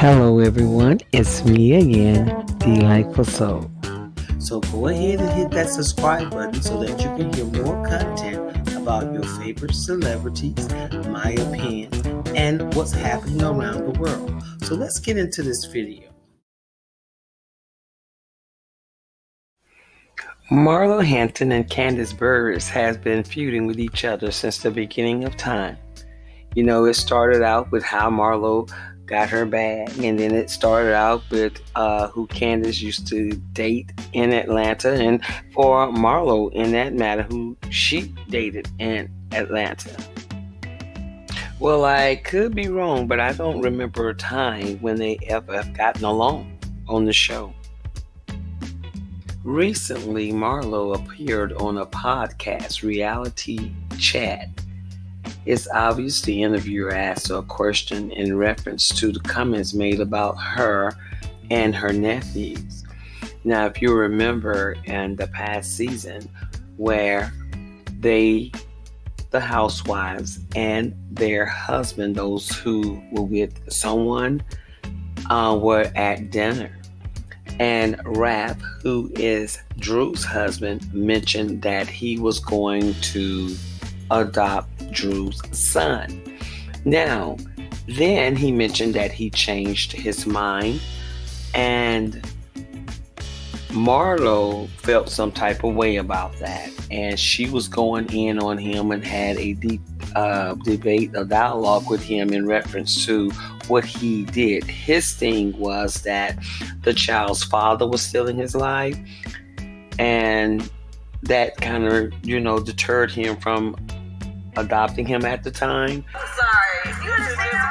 Hello, everyone. It's me again, Delightful Soul. So go ahead and hit that subscribe button so that you can hear more content about your favorite celebrities, my opinion, and what's happening around the world. So let's get into this video. Marlo Hampton and Candace Burruss has been feuding with each other since the beginning of time. You know, it started out with how Marlo got her bag, and then it started out with who Candace used to date in Atlanta, and for Marlo, in that matter, who she dated in Atlanta. Well, I could be wrong, but I don't remember a time when they ever have gotten along on the show. Recently, Marlo appeared on a podcast, Reality Chat. It's obvious the interviewer asked her a question in reference to the comments made about her and her nephews. Now, if you remember in the past season where the housewives and their husband, those who were with someone, were at dinner. And Rap, who is Drew's husband, mentioned that he was going to adopt Drew's son. Now, then he mentioned that he changed his mind, and Marlo felt some type of way about that, and she was going in on him and had a deep debate, a dialogue with him in reference to what he did. His thing was that the child's father was still in his life, and that kind of, deterred him from adopting him at the time. Sorry, it's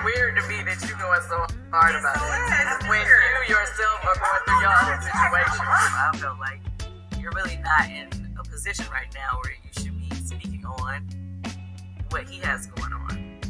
weird to me that you going so hard about it when you yourself are going through your own situation. I feel like you're really not in a position right now where you should be speaking on what he has going on.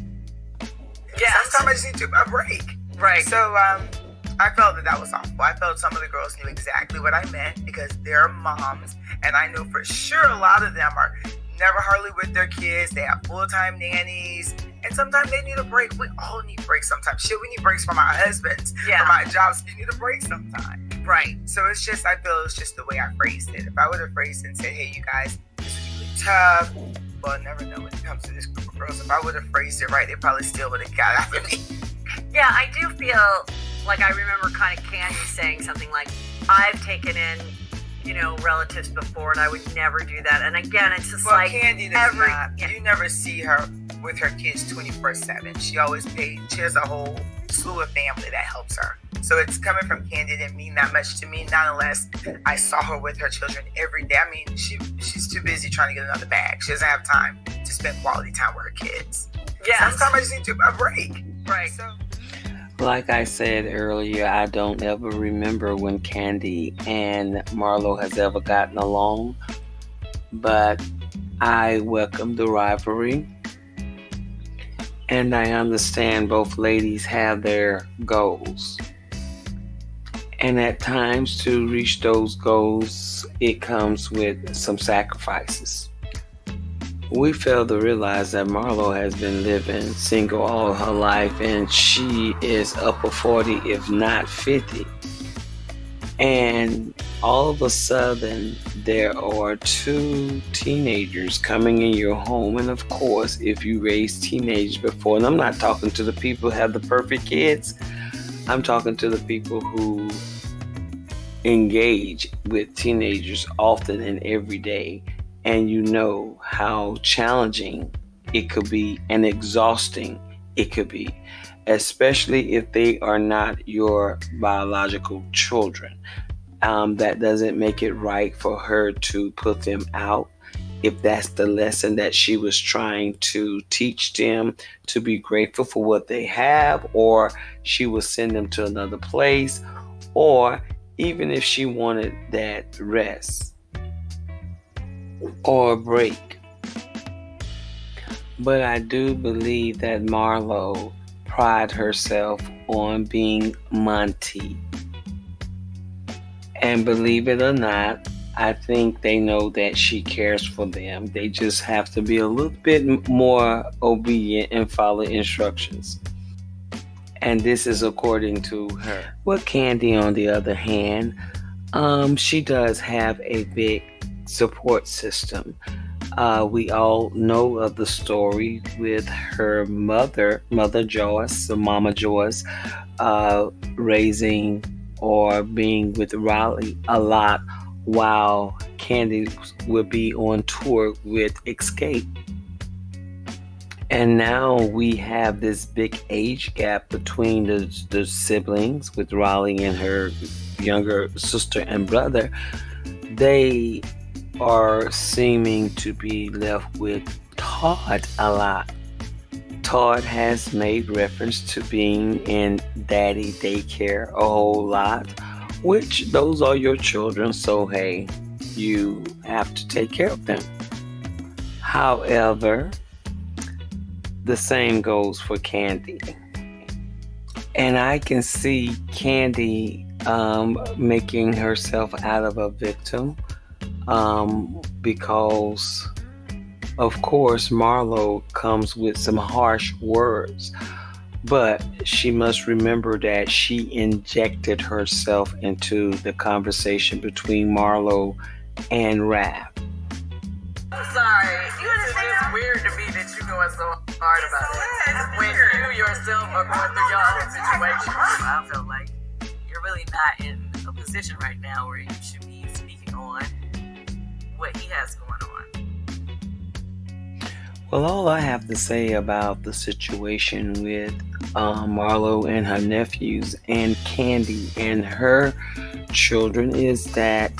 Yeah, sometimes I just need a break. Right. So I felt that was awful. I felt some of the girls knew exactly what I meant because they're moms, and I know for sure a lot of them are never hardly with their kids. They have full-time nannies, and sometimes they need a break. We all need breaks sometimes. Shit, we need breaks from our husbands, from our jobs. We need a break sometimes. Right. So I feel it's just the way I phrased it. If I would have phrased it and said, hey, you guys, this is really tough. Well, I never know when it comes to this group of girls. If I would have phrased it right, they probably still would have got after me. Yeah, I do feel like I remember kind of Kandi saying something like, I've taken in relatives before, and I would never do that. And again, it's just like Kandi does not. You never see her with her kids 24/7. She always pays. She has a whole slew of family that helps her. So it's coming from Kandi didn't mean that much to me, not unless I saw her with her children every day. I mean, she's too busy trying to get another bag. She doesn't have time to spend quality time with her kids. Yeah. Sometimes I just need a break. Right. So, like I said earlier, I don't ever remember when Kandi and Marlo has ever gotten along, but I welcome the rivalry, and I understand both ladies have their goals, and at times to reach those goals, it comes with some sacrifices. We fail to realize that Marlo has been living single all her life, and she is upper 40, if not 50. And all of a sudden, there are two teenagers coming in your home. And of course, if you raised teenagers before, and I'm not talking to the people who have the perfect kids, I'm talking to the people who engage with teenagers often and every day. And you know how challenging it could be and exhausting it could be, especially if they are not your biological children. That doesn't make it right for her to put them out. If that's the lesson that she was trying to teach them, to be grateful for what they have, or she will send them to another place, or even if she wanted that rest or a break. But I do believe that Marlo prides herself on being Monty. And believe it or not, I think they know that she cares for them. They just have to be a little bit more obedient and follow instructions. And this is according to her. Well, Kandi, on the other hand, she does have a big support system. We all know of the story with her Mother Joyce, so Mama Joyce, raising or being with Riley a lot while Kandi would be on tour with Escape. And now we have this big age gap between the siblings with Riley and her younger sister and brother. They are seeming to be left with Todd a lot. Todd has made reference to being in daddy daycare a whole lot, which those are your children, so hey, you have to take care of them. However, the same goes for Kandi. And I can see Kandi making herself out of a victim because, of course, Marlo comes with some harsh words. But she must remember that she injected herself into the conversation between Marlo and Raph. I'm sorry. It's just weird to me that you going so hard about it when you yourself are going through your own situation. I feel like you're really not in a position right now where you should be speaking on what he has going on. Well, all I have to say about the situation with Marlo and her nephews and Kandi and her children is that,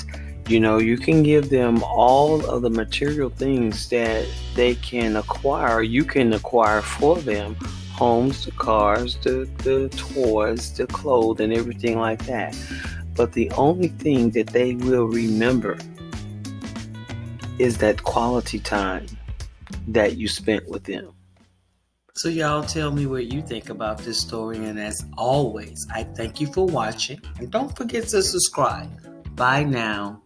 you know, you can give them all of the material things that they can acquire. You can acquire for them homes, the cars, the toys, the clothes, and everything like that. But the only thing that they will remember is that quality time that you spent with them. So y'all tell me what you think about this story, and as always, I thank you for watching, and don't forget to subscribe. Bye now.